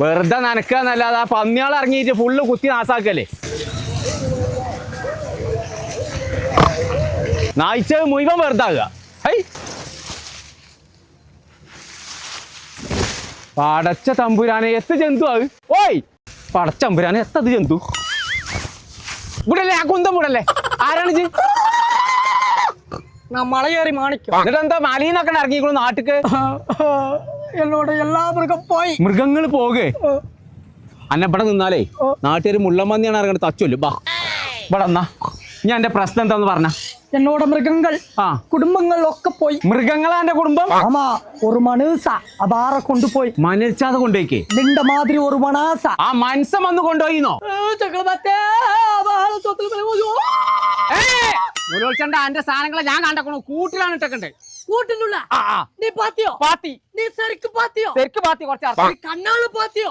വെറുതെ നനക്കാന്നല്ലാതെ ആ പന്നിയാൾ ഇറങ്ങിയിട്ട് ഫുള്ള് കുത്തി നാസാക്കല്ലേ. നായിച്ച മുഴുവൻ വെറുതാകുക. പടച്ച തമ്പുരാനെ എത്ത് ജന്തു അത്. ഓയ് പടച്ചമ്പുരാനെ എത്തത് ജന്തു. ഇവിടല്ലേ ആ കുന്തം ഇവിടല്ലേ? ആരാണ് ഇത്? മല കയറി മാണിക്കും. എന്നിട്ട് എന്താ മലയിന്നൊക്കെ ഇറങ്ങിക്കോളൂ നാട്ടിക്ക്? എന്നോട് എല്ലാ മൃഗം പോയി. മൃഗങ്ങൾ പോകേ അന്നപ്പടെ നിന്നാലേ നാട്ടുകാർ മുള്ളമ്പന്നിയാണ് ഇറങ്ങണത്. തച്ചുല്ലോ ബാ ഇവിടെ എന്നാ ഞാൻ എന്റെ പ്രശ്നം എന്താന്ന് പറഞ്ഞ. എന്നോട് മൃഗങ്ങൾ കുടുംബങ്ങളിലൊക്കെ പോയി. മൃഗങ്ങളാ എന്റെ കുടുംബം? ആമാ ഒരു മനൂസ അപാറ കൊണ്ടുപോയി. മനസ്സാതെ കൊണ്ടുപോയിക്കേ നിന്റെ മാതിരി ഒരു മണാസ ആ മനസ്സം വന്ന് കൊണ്ടുപോയിന്നോ? എന്റെ സാധനങ്ങളെ ഞാൻ കണ്ടക്കണു കൂട്ടിലാണ് ഇട്ടക്കണ്ടേ. കൂട്ടിനുള്ള നീ പാത്തിയോ? പാത്തി നീ ശരിക്ക് പാത്തിയോ? ശരിക്ക് പാത്തി കുറച്ച് കണ്ണാള് പാത്തിയോ?